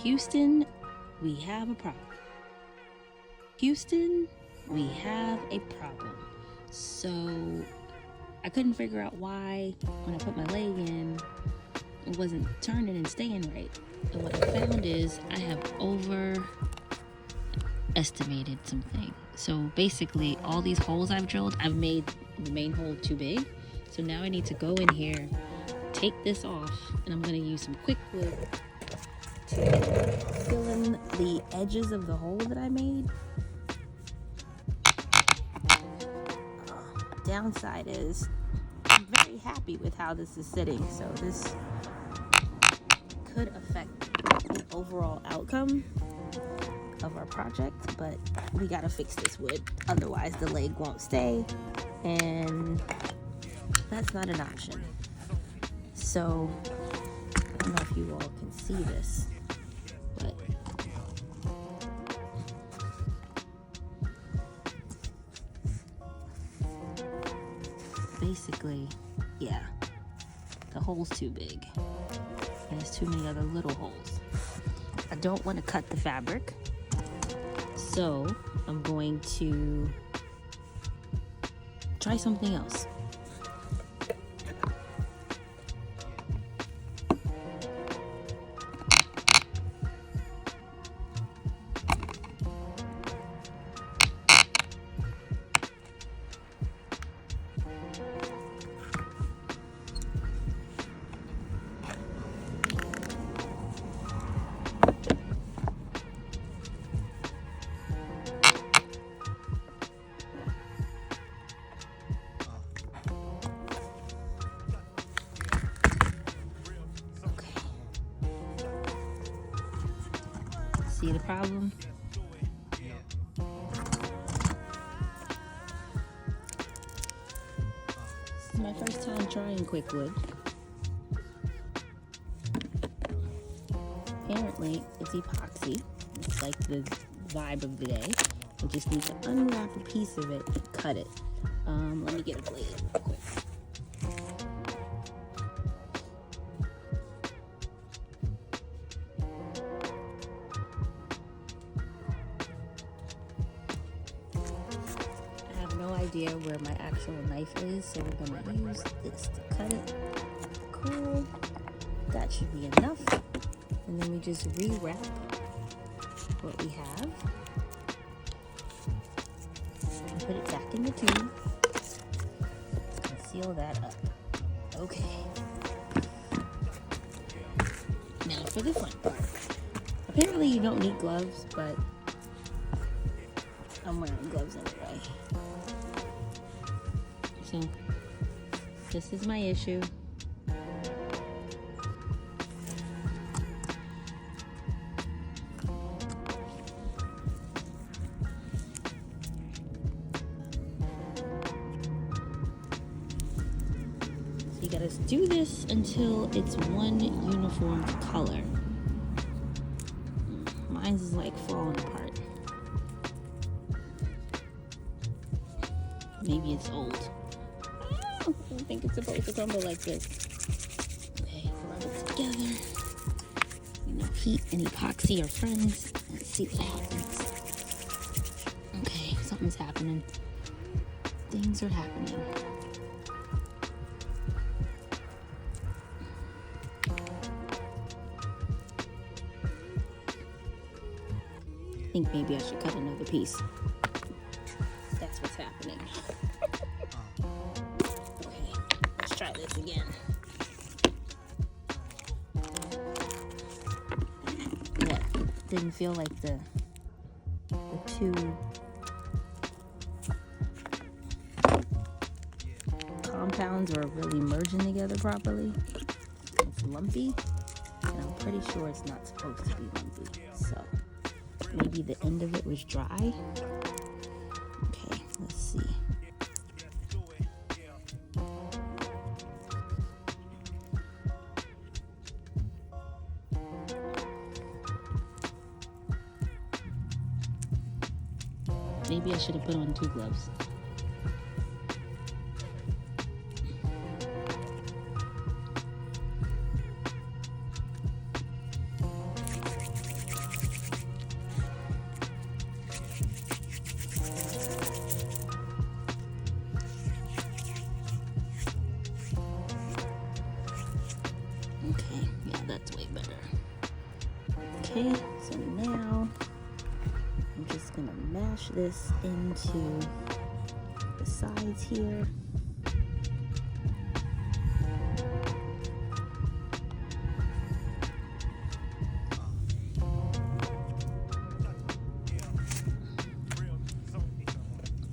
Houston, we have a problem. Houston, we have a problem. So I couldn't figure out why when I put my leg in, it wasn't turning and staying right. And what I found is I have overestimated something. So basically all these holes I've drilled, I've made the main hole too big. So now I need to go in here, take this off, and I'm going to use some KwikWood to fill in the edges of the hole that I made. Downside is I'm very happy with how this is sitting, so this could affect the overall outcome of our project, but we gotta fix this wood, otherwise the leg won't stay, and that's not an option. So I don't know if you all can see this, but basically, yeah, the hole's too big. There's too many other little holes. I don't want to cut the fabric, so I'm going to try something else. See the problem? This is my first time trying KwikWood. Apparently, it's epoxy. It's like the vibe of the day. I just need to unwrap a piece of it and cut it. Let me get a blade real quick. Idea where my actual knife is, so we're gonna use this to cut it. Cool, that should be enough, and then we just rewrap what we have and put it back in the tube and seal that up. Okay, now for the fun part. Apparently you don't need gloves, but I'm wearing gloves anyway. So this is my issue. So you gotta do this until it's one uniform color. Mine's is like falling apart. Maybe it's old. I don't think it's supposed to crumble like this. Okay, rub it together. You know, heat and epoxy are friends. Let's see what happens. Okay, something's happening. Things are happening. I think maybe I should cut another piece. That's what's happening. Try this again. What? Didn't feel like the two compounds are really merging together properly. It's lumpy, and I'm pretty sure it's not supposed to be lumpy. So maybe the end of it was dry. Okay, let's see. Maybe I should have put on 2 gloves. Okay, so now I'm just gonna mash this into the sides here.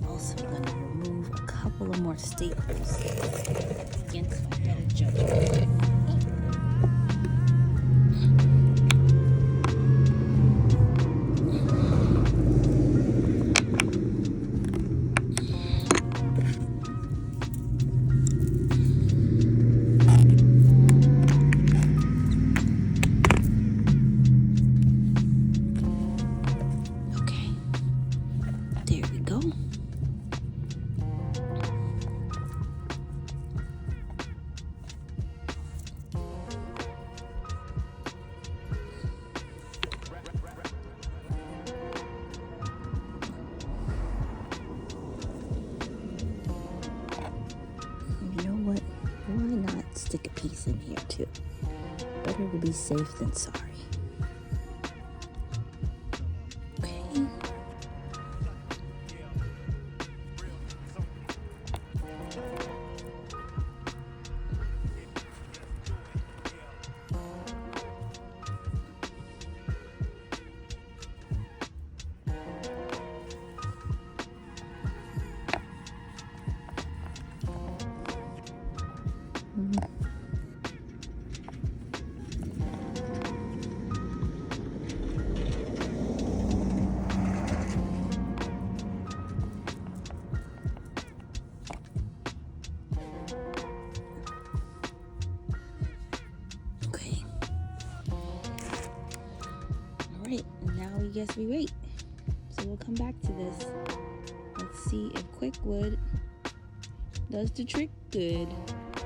Also gonna remove a couple of more staples against my better judgment. Stick a piece in here too. Better to be safe than sorry. Okay. Guess we wait. So we'll come back to this. Let's see if KwikWood does the trick good.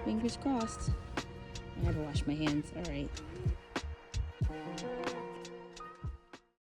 Fingers crossed. I gotta wash my hands. All right.